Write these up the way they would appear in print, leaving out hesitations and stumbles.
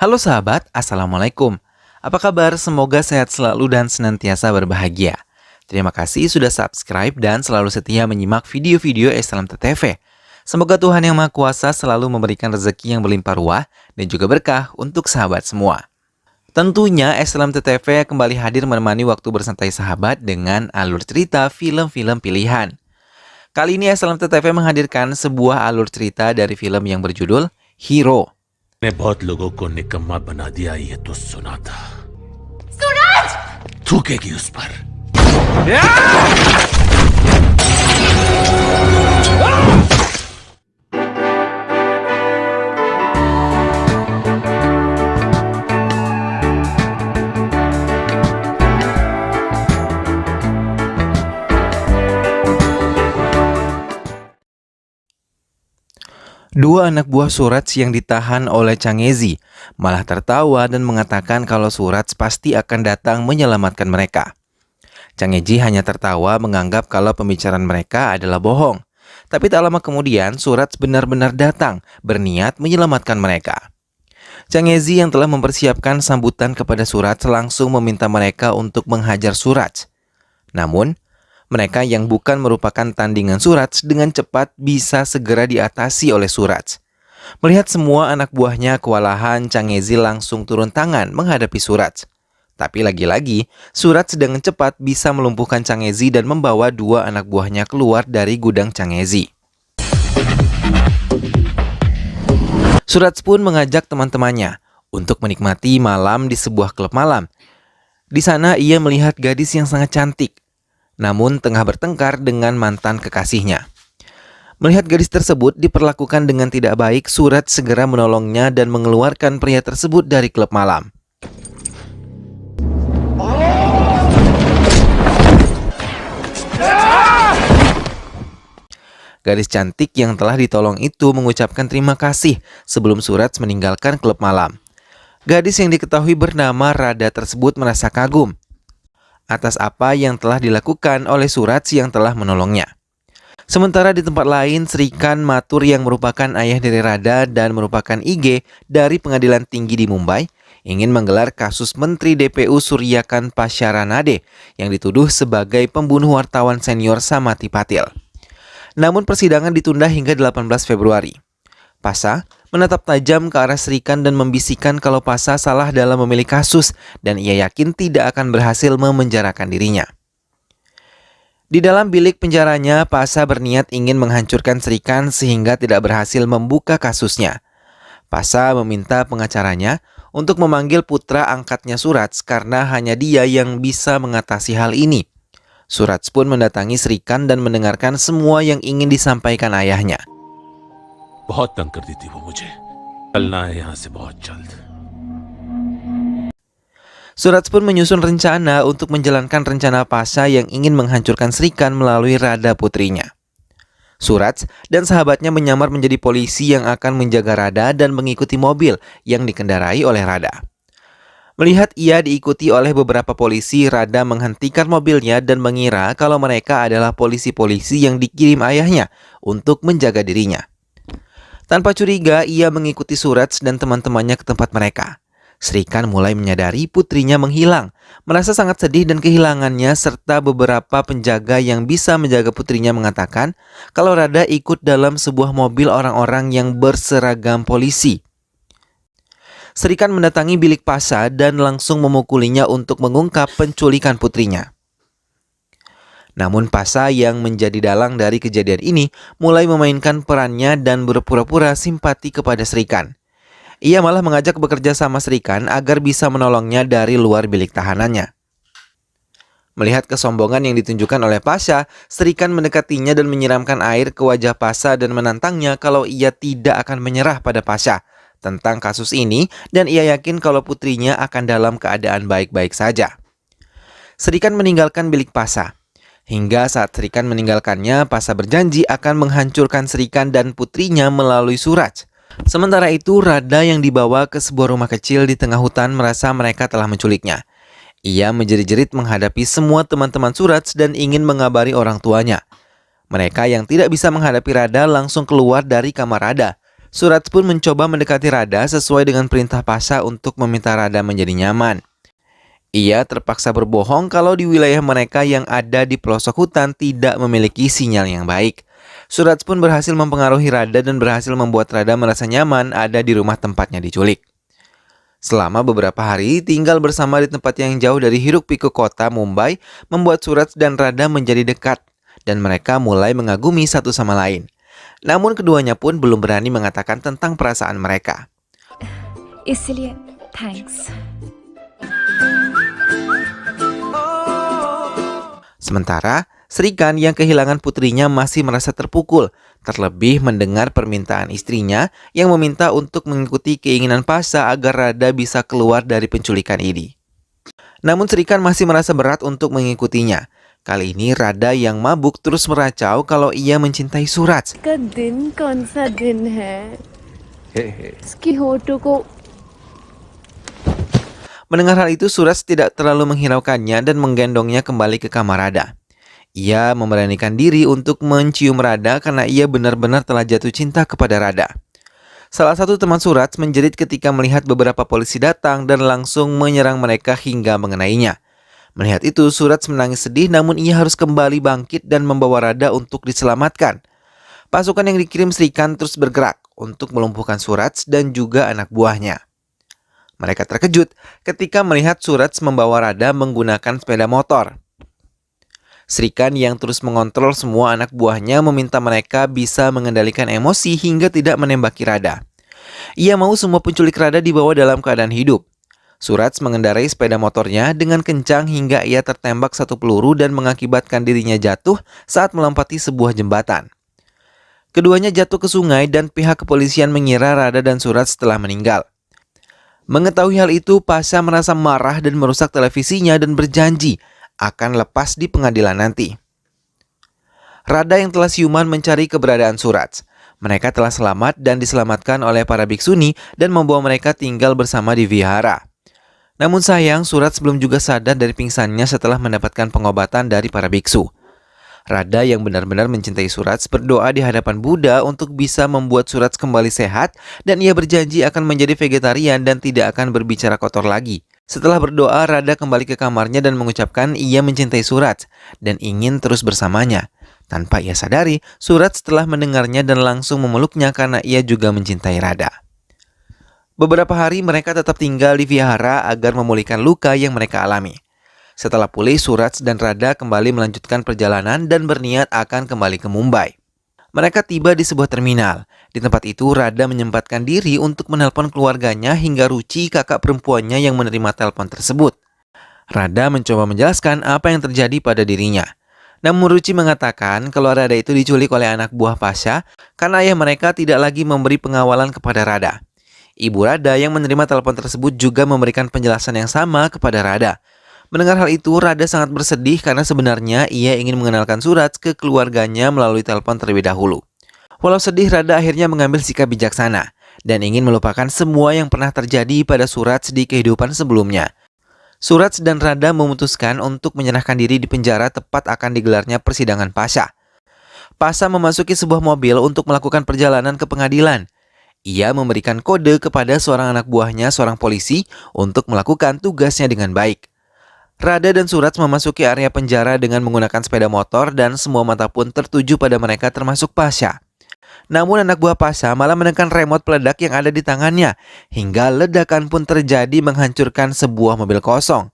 Halo sahabat, Assalamualaikum. Apa kabar? Semoga sehat selalu dan senantiasa berbahagia. Terima kasih sudah subscribe dan selalu setia menyimak video-video SLMTTV. Semoga Tuhan Yang Maha Kuasa selalu memberikan rezeki yang berlimpah ruah dan juga berkah untuk sahabat semua. Tentunya SLMTTV kembali hadir menemani waktu bersantai sahabat dengan alur cerita film-film pilihan. Kali ini SLMTTV menghadirkan sebuah alur cerita dari film yang berjudul Hero. ने बहुत लोगों को निकम्मा बना दिया ये तो सुना था। सूरज! थूकेगी उस पर। Dua anak buah Suraj yang ditahan oleh Changezi malah tertawa dan mengatakan kalau Suraj pasti akan datang menyelamatkan mereka. Changezi hanya tertawa menganggap kalau pembicaraan mereka adalah bohong. Tapi tak lama kemudian Suraj benar-benar datang berniat menyelamatkan mereka. Changezi yang telah mempersiapkan sambutan kepada Suraj langsung meminta mereka untuk menghajar Suraj. Namun, mereka yang bukan merupakan tandingan Suraj dengan cepat bisa segera diatasi oleh Suraj. Melihat semua anak buahnya kewalahan, Changezi langsung turun tangan menghadapi Suraj. Tapi lagi-lagi, Suraj dengan cepat bisa melumpuhkan Changezi dan membawa dua anak buahnya keluar dari gudang Changezi. Suraj pun mengajak teman-temannya untuk menikmati malam di sebuah klub malam. Di sana ia melihat gadis yang sangat cantik, namun tengah bertengkar dengan mantan kekasihnya. Melihat gadis tersebut diperlakukan dengan tidak baik, Suraj segera menolongnya dan mengeluarkan pria tersebut dari klub malam. Gadis cantik yang telah ditolong itu mengucapkan terima kasih sebelum Suraj meninggalkan klub malam. Gadis yang diketahui bernama Radha tersebut merasa kagum atas apa yang telah dilakukan oleh Suraj yang telah menolongnya. Sementara di tempat lain, Srikan Mathur yang merupakan ayah dari Radha dan merupakan IG dari Pengadilan Tinggi di Mumbai ingin menggelar kasus Menteri DPU Suryakan Pasharanade yang dituduh sebagai pembunuh wartawan senior Samati Patil. Namun persidangan ditunda hingga 18 Februari. Pasha menatap tajam ke arah Srikan dan membisikkan kalau Pasha salah dalam memilih kasus dan ia yakin tidak akan berhasil memenjarakan dirinya. Di dalam bilik penjaranya, Pasha berniat ingin menghancurkan Srikan sehingga tidak berhasil membuka kasusnya. Pasha meminta pengacaranya untuk memanggil putra angkatnya Suraj karena hanya dia yang bisa mengatasi hal ini. Suraj pun mendatangi Srikan dan mendengarkan semua yang ingin disampaikan ayahnya. बहुत तंग कर दी थी वो मुझे। चलना है यहाँ से बहुत जल्द। Suraj pun menyusun rencana untuk menjalankan rencana Pasha yang ingin menghancurkan Srikan melalui Radha putrinya. Suraj dan sahabatnya menyamar menjadi polisi yang akan menjaga Radha dan mengikuti mobil yang dikendarai oleh Radha. Melihat ia diikuti oleh beberapa polisi, Radha menghentikan mobilnya dan mengira kalau mereka adalah polisi-polisi yang dikirim ayahnya untuk menjaga dirinya. Tanpa curiga, ia mengikuti Suraj dan teman-temannya ke tempat mereka. Srikan mulai menyadari putrinya menghilang, merasa sangat sedih dan kehilangannya serta beberapa penjaga yang bisa menjaga putrinya mengatakan kalau Radha ikut dalam sebuah mobil orang-orang yang berseragam polisi. Srikan mendatangi bilik Pasha dan langsung memukulinya untuk mengungkap penculikan putrinya. Namun Pasha yang menjadi dalang dari kejadian ini mulai memainkan perannya dan berpura-pura simpati kepada Srikan. Ia malah mengajak bekerja sama Srikan agar bisa menolongnya dari luar bilik tahanannya. Melihat kesombongan yang ditunjukkan oleh Pasha, Srikan mendekatinya dan menyiramkan air ke wajah Pasha dan menantangnya kalau ia tidak akan menyerah pada Pasha tentang kasus ini dan ia yakin kalau putrinya akan dalam keadaan baik-baik saja. Srikan meninggalkan bilik Pasha. Hingga saat Srikan meninggalkannya, Pasha berjanji akan menghancurkan Srikan dan putrinya melalui Suraj. Sementara itu, Radha yang dibawa ke sebuah rumah kecil di tengah hutan merasa mereka telah menculiknya. Ia menjerit-jerit menghadapi semua teman-teman Suraj dan ingin mengabari orang tuanya. Mereka yang tidak bisa menghadapi Radha langsung keluar dari kamar Radha Surats pun mencoba mendekati Rada sesuai dengan perintah Pasha untuk meminta Rada menjadi nyaman. Ia terpaksa berbohong kalau di wilayah mereka yang ada di pelosok hutan tidak memiliki sinyal yang baik. Surats pun berhasil mempengaruhi Rada dan berhasil membuat Rada merasa nyaman ada di rumah tempatnya diculik. Selama beberapa hari, tinggal bersama di tempat yang jauh dari hiruk-pikuk kota Mumbai membuat Surats dan Rada menjadi dekat dan mereka mulai mengagumi satu sama lain. Namun keduanya pun belum berani mengatakan tentang perasaan mereka. इसलिए thanks. Sementara, Srikan yang kehilangan putrinya masih merasa terpukul, terlebih mendengar permintaan istrinya yang meminta untuk mengikuti keinginan Pasha agar Rada bisa keluar dari penculikan ini. Namun Srikan masih merasa berat untuk mengikutinya. Kali ini Rada yang mabuk terus meracau kalau ia mencintai Surats. का दिन कौन सा दिन है? इसकी होठों को Mendengar hal itu, Surats tidak terlalu menghiraukannya dan menggendongnya kembali ke kamar Rada. Ia memberanikan diri untuk mencium Rada karena ia benar-benar telah jatuh cinta kepada Rada. Salah satu teman Surats menjerit ketika melihat beberapa polisi datang dan langsung menyerang mereka hingga mengenainya. Melihat itu, Surats menangis sedih namun ia harus kembali bangkit dan membawa Rada untuk diselamatkan. Pasukan yang dikirim Srikan terus bergerak untuk melumpuhkan Surats dan juga anak buahnya. Mereka terkejut ketika melihat Surats membawa Rada menggunakan sepeda motor. Srikan yang terus mengontrol semua anak buahnya meminta mereka bisa mengendalikan emosi hingga tidak menembaki Rada. Ia mau semua penculik Rada dibawa dalam keadaan hidup. Surats mengendarai sepeda motornya dengan kencang hingga ia tertembak satu peluru dan mengakibatkan dirinya jatuh saat melompati sebuah jembatan. Keduanya jatuh ke sungai dan pihak kepolisian mengira Rada dan Surats telah meninggal. Mengetahui hal itu, Pasha merasa marah dan merusak televisinya dan berjanji akan lepas di pengadilan nanti. Rada yang telah siuman mencari keberadaan Surats. Mereka telah selamat dan diselamatkan oleh para bhiksuni dan membawa mereka tinggal bersama di vihara. Namun sayang, Surats belum juga sadar dari pingsannya setelah mendapatkan pengobatan dari para biksu. Rada yang benar-benar mencintai Surats berdoa di hadapan Buddha untuk bisa membuat Surats kembali sehat dan ia berjanji akan menjadi vegetarian dan tidak akan berbicara kotor lagi. Setelah berdoa, Rada kembali ke kamarnya dan mengucapkan ia mencintai Surats dan ingin terus bersamanya. Tanpa ia sadari, Surats telah mendengarnya dan langsung memeluknya karena ia juga mencintai Rada. Beberapa hari mereka tetap tinggal di vihara agar memulihkan luka yang mereka alami. Setelah pulih, Surats dan Rada kembali melanjutkan perjalanan dan berniat akan kembali ke Mumbai. Mereka tiba di sebuah terminal. Di tempat itu, Rada menyempatkan diri untuk menelpon keluarganya hingga Ruchi, kakak perempuannya yang menerima telepon tersebut. Rada mencoba menjelaskan apa yang terjadi pada dirinya. Namun Ruchi mengatakan kalau Rada itu diculik oleh anak buah Pasha karena ayah mereka tidak lagi memberi pengawalan kepada Rada. Ibu Rada yang menerima telepon tersebut juga memberikan penjelasan yang sama kepada Rada. Mendengar hal itu, Rada sangat bersedih karena sebenarnya ia ingin mengenalkan Surats ke keluarganya melalui telepon terlebih dahulu. Walau sedih, Rada akhirnya mengambil sikap bijaksana dan ingin melupakan semua yang pernah terjadi pada Surats di kehidupan sebelumnya. Surats dan Rada memutuskan untuk menyerahkan diri di penjara tepat akan digelarnya persidangan Pasha. Pasha memasuki sebuah mobil untuk melakukan perjalanan ke pengadilan. Ia memberikan kode kepada seorang anak buahnya, seorang polisi, untuk melakukan tugasnya dengan baik. Rada dan Surats memasuki area penjara dengan menggunakan sepeda motor dan semua mata pun tertuju pada mereka termasuk Pasha. Namun anak buah Pasha malah menekan remote peledak yang ada di tangannya hingga ledakan pun terjadi menghancurkan sebuah mobil kosong.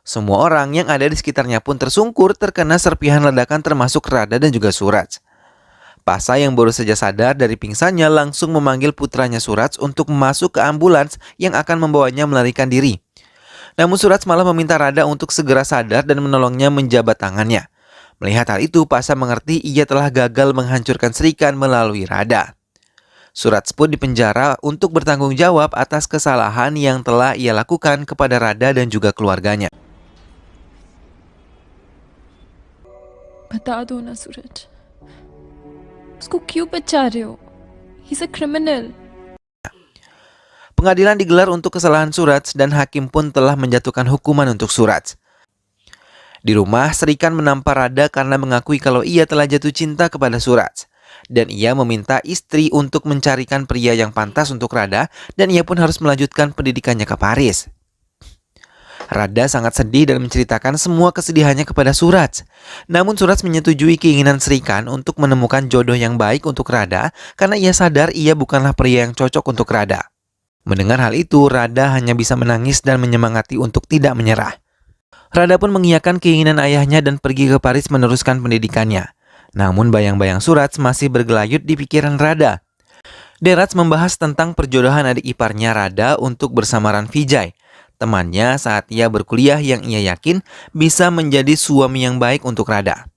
Semua orang yang ada di sekitarnya pun tersungkur terkena serpihan ledakan termasuk Rada dan juga Surats. Pasha yang baru saja sadar dari pingsannya langsung memanggil putranya Surats untuk masuk ke ambulans yang akan membawanya melarikan diri. Namun Surats malah meminta Rada untuk segera sadar dan menolongnya menjabat tangannya. Melihat hal itu, Pasha mengerti ia telah gagal menghancurkan Srikan melalui Rada. Surats pun dipenjara untuk bertanggung jawab atas kesalahan yang telah ia lakukan kepada Rada dan juga keluarganya. बता दो ना सूरज, उसको क्यों बचा रहे हो? He's a criminal. Pengadilan digelar untuk kesalahan Surats dan hakim pun telah menjatuhkan hukuman untuk Surats. Di rumah, Srikan menampar Rada karena mengakui kalau ia telah jatuh cinta kepada Surats. dan ia meminta istri untuk mencarikan pria yang pantas untuk Rada dan ia pun harus melanjutkan pendidikannya ke Paris. Rada sangat sedih dan menceritakan semua kesedihannya kepada Suraj. Namun Suraj menyetujui keinginan Srikan untuk menemukan jodoh yang baik untuk Rada karena ia sadar ia bukanlah pria yang cocok untuk Rada. Mendengar hal itu, Rada hanya bisa menangis dan menyemangati untuk tidak menyerah. Rada pun mengiyakan keinginan ayahnya dan pergi ke Paris meneruskan pendidikannya. Namun bayang-bayang Suraj masih bergelayut di pikiran Rada. Deraj membahas tentang perjodohan adik iparnya Rada untuk bersama Ran Vijay, temannya saat ia berkuliah yang ia yakin bisa menjadi suami yang baik untuk Rada.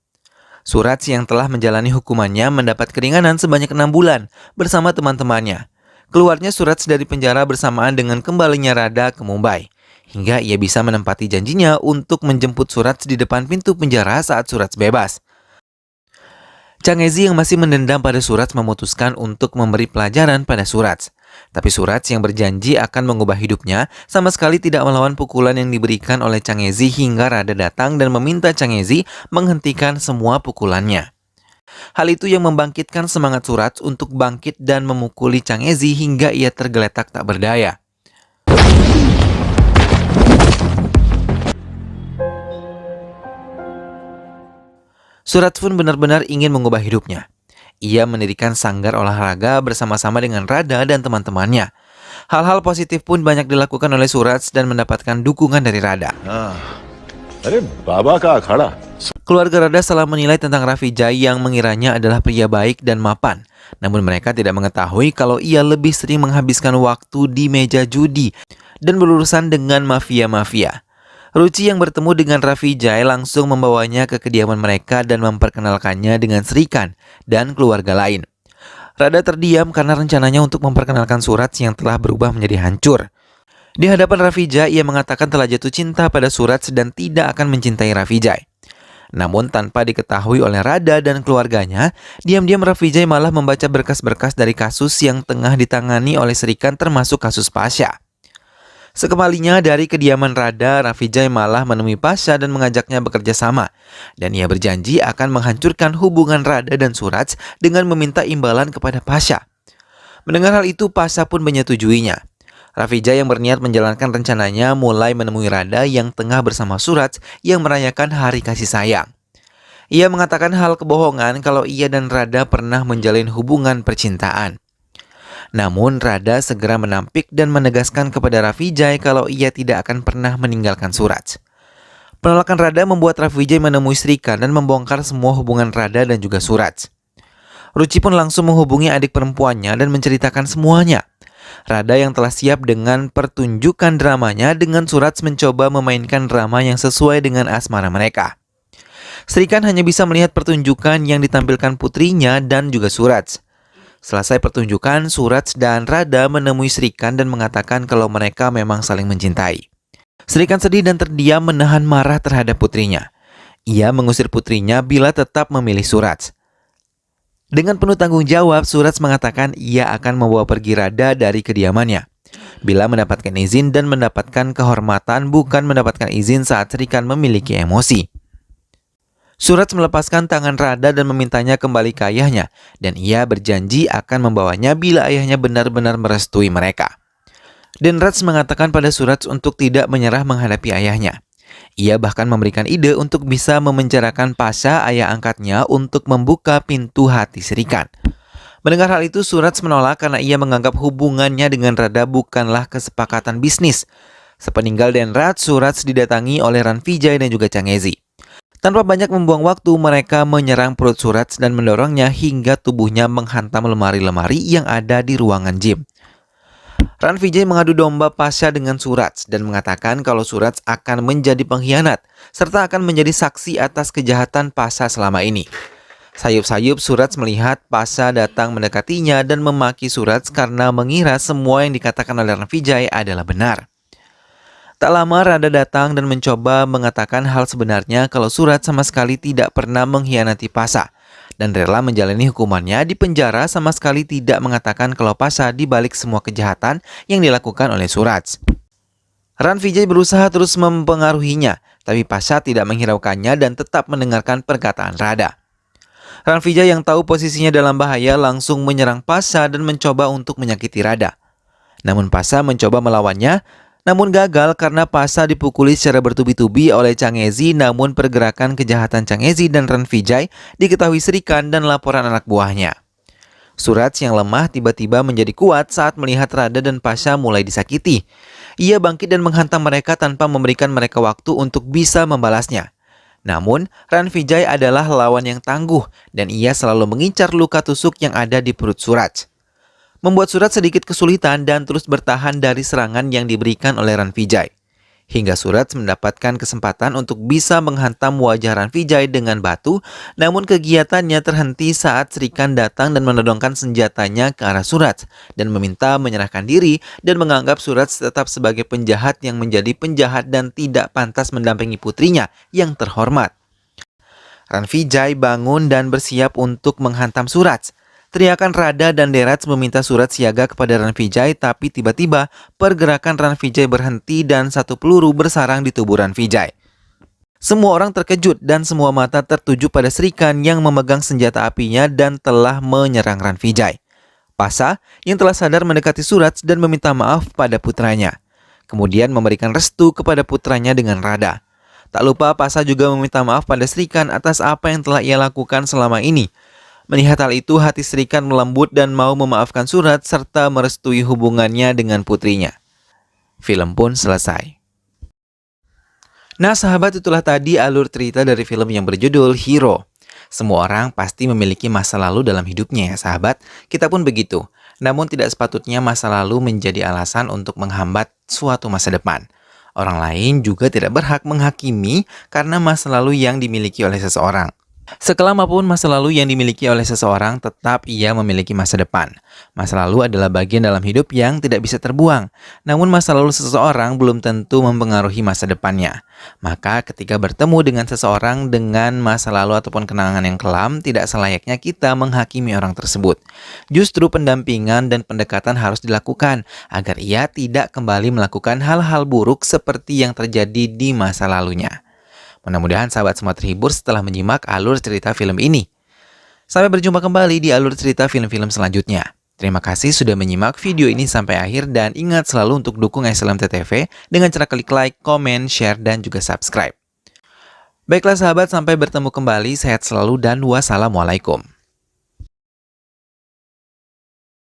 Suraj yang telah menjalani hukumannya mendapat keringanan sebanyak 6 bulan bersama teman-temannya. Keluarnya Suraj dari penjara bersamaan dengan kembalinya Rada ke Mumbai, hingga ia bisa menempati janjinya untuk menjemput Suraj di depan pintu penjara saat Suraj bebas. Changezi yang masih mendendam pada Suraj memutuskan untuk memberi pelajaran pada Suraj. Tapi Suraj yang berjanji akan mengubah hidupnya sama sekali tidak melawan pukulan yang diberikan oleh Changezi hingga Rada datang dan meminta Changezi menghentikan semua pukulannya. Hal itu yang membangkitkan semangat Suraj untuk bangkit dan memukuli Changezi hingga ia tergeletak tak berdaya. Suraj pun benar-benar ingin mengubah hidupnya. Ia mendirikan sanggar olahraga bersama-sama dengan Rada dan teman-temannya. Hal-hal positif pun banyak dilakukan oleh Suraj dan mendapatkan dukungan dari Rada. अरे बाबा का अखाड़ा Keluarga Rada salah menilai tentang Rafijay yang mengiranya adalah pria baik dan mapan. Namun mereka tidak mengetahui kalau ia lebih sering menghabiskan waktu di meja judi dan berurusan dengan mafia-mafia. Ruci yang bertemu dengan Rafijay langsung membawanya ke kediaman mereka dan memperkenalkannya dengan Srikan dan keluarga lain. Rada terdiam karena rencananya untuk memperkenalkan Suraj yang telah berubah menjadi hancur. Di hadapan Rafijay, ia mengatakan telah jatuh cinta pada Suraj dan tidak akan mencintai Rafijay. Namun tanpa diketahui oleh Rada dan keluarganya, diam-diam Rafijay malah membaca berkas-berkas dari kasus yang tengah ditangani oleh Srikan termasuk kasus Pasha. Sekembalinya dari kediaman Rada, Rafijay malah menemui Pasha dan mengajaknya bekerja sama. Dan ia berjanji akan menghancurkan hubungan Rada dan Suraj dengan meminta imbalan kepada Pasha. Mendengar hal itu, Pasha pun menyetujuinya. Rafijay yang berniat menjalankan rencananya mulai menemui Rada yang tengah bersama Suraj yang merayakan hari kasih sayang. Ia mengatakan hal kebohongan kalau ia dan Rada pernah menjalin hubungan percintaan. Namun Rada segera menampik dan menegaskan kepada Rafijay kalau ia tidak akan pernah meninggalkan Suraj. Penolakan Rada membuat Rafijay menemui Srikan dan membongkar semua hubungan Rada dan juga Suraj. Ruci pun langsung menghubungi adik perempuannya dan menceritakan semuanya. Rada yang telah siap dengan pertunjukan dramanya dengan Suraj mencoba memainkan drama yang sesuai dengan asmara mereka. Srikan hanya bisa melihat pertunjukan yang ditampilkan putrinya dan juga Suraj. Selesai pertunjukan, Suraj dan Rada menemui Srikan dan mengatakan kalau mereka memang saling mencintai. Srikan sedih dan terdiam menahan marah terhadap putrinya. Ia mengusir putrinya bila tetap memilih Suraj. Dengan penuh tanggung jawab, Suraj mengatakan ia akan membawa pergi Rada dari kediamannya. Bila mendapatkan izin dan mendapatkan kehormatan, bukan mendapatkan izin saat Srikan memiliki emosi. Suraj melepaskan tangan Rada dan memintanya kembali ke ayahnya, dan ia berjanji akan membawanya bila ayahnya benar-benar merestui mereka. Dan Raj mengatakan pada Suraj untuk tidak menyerah menghadapi ayahnya. Ia bahkan memberikan ide untuk bisa memenjarakan Pasha, ayah angkatnya, untuk membuka pintu hati Srikan. Mendengar hal itu, Suraj menolak karena ia menganggap hubungannya dengan Rada bukanlah kesepakatan bisnis. Sepeninggal Raj, Suraj didatangi oleh Ran Vijay dan juga Changezi. Tanpa banyak membuang waktu, mereka menyerang perut Suraj dan mendorongnya hingga tubuhnya menghantam lemari-lemari yang ada di ruangan gym. Ran Vijay mengadu domba Pasha dengan Suraj dan mengatakan kalau Suraj akan menjadi pengkhianat serta akan menjadi saksi atas kejahatan Pasha selama ini. Sayup-sayup Suraj melihat Pasha datang mendekatinya dan memaki Suraj karena mengira semua yang dikatakan oleh Ran Vijay adalah benar. Tak lama Rada datang dan mencoba mengatakan hal sebenarnya kalau Suraj sama sekali tidak pernah mengkhianati Pasha dan rela menjalani hukumannya di penjara, sama sekali tidak mengatakan kalau Pasha di balik semua kejahatan yang dilakukan oleh Suraj. Ran Vijay berusaha terus mempengaruhinya, tapi Pasha tidak menghiraukannya dan tetap mendengarkan perkataan Rada. Ranvijay yang tahu posisinya dalam bahaya langsung menyerang Pasha dan mencoba untuk menyakiti Radha. Namun Pasha mencoba melawannya, namun gagal karena Pasha dipukuli secara bertubi-tubi oleh Changezi. Namun pergerakan kejahatan Changezi dan Ranvijay diketahui Srikan dan laporan anak buahnya. Suraj yang lemah tiba-tiba menjadi kuat saat melihat Radha dan Pasha mulai disakiti. Ia bangkit dan menghantam mereka tanpa memberikan mereka waktu untuk bisa membalasnya. Namun, Ranvijay adalah lawan yang tangguh dan ia selalu mengincar luka tusuk yang ada di perut Suraj. Membuat Suraj sedikit kesulitan dan terus bertahan dari serangan yang diberikan oleh Ranvijay. Hingga Suraj mendapatkan kesempatan untuk bisa menghantam wajah Ranvijay dengan batu, namun kegiatannya terhenti saat Srikan datang dan menodongkan senjatanya ke arah Suraj dan meminta menyerahkan diri dan menganggap Suraj tetap sebagai penjahat yang menjadi penjahat dan tidak pantas mendampingi putrinya yang terhormat. Ranvijay bangun dan bersiap untuk menghantam Suraj. Teriakan Radha dan Deraj meminta Suraj siaga kepada Ranvijay, tapi tiba-tiba pergerakan Ranvijay berhenti dan satu peluru bersarang di tubuh Ranvijay. Semua orang terkejut dan semua mata tertuju pada Srikan yang memegang senjata apinya dan telah menyerang Ranvijay. Pasha yang telah sadar mendekati Suraj dan meminta maaf pada putranya. Kemudian memberikan restu kepada putranya dengan Radha. Tak lupa Pasha juga meminta maaf pada Srikan atas apa yang telah ia lakukan selama ini. Melihat hal itu, hati Srikan melembut dan mau memaafkan Suraj serta merestui hubungannya dengan putrinya. Film pun selesai. Nah sahabat, itulah tadi alur cerita dari film yang berjudul Hero. Semua orang pasti memiliki masa lalu dalam hidupnya ya sahabat. Kita pun begitu. Namun tidak sepatutnya masa lalu menjadi alasan untuk menghambat suatu masa depan. Orang lain juga tidak berhak menghakimi karena masa lalu yang dimiliki oleh seseorang. Sekelam apapun masa lalu yang dimiliki oleh seseorang, tetap ia memiliki masa depan. Masa lalu adalah bagian dalam hidup yang tidak bisa terbuang. Namun masa lalu seseorang belum tentu mempengaruhi masa depannya. Maka ketika bertemu dengan seseorang dengan masa lalu ataupun kenangan yang kelam, tidak selayaknya kita menghakimi orang tersebut. Justru pendampingan dan pendekatan harus dilakukan agar ia tidak kembali melakukan hal-hal buruk seperti yang terjadi di masa lalunya. Mudah-mudahan sahabat semua terhibur setelah menyimak alur cerita film ini. Sampai berjumpa kembali di alur cerita film-film selanjutnya. Terima kasih sudah menyimak video ini sampai akhir dan ingat selalu untuk dukung SLMT-TV dengan cara klik like, komen, share, dan juga subscribe. Baiklah sahabat, sampai bertemu kembali. Sehat selalu dan wassalamualaikum.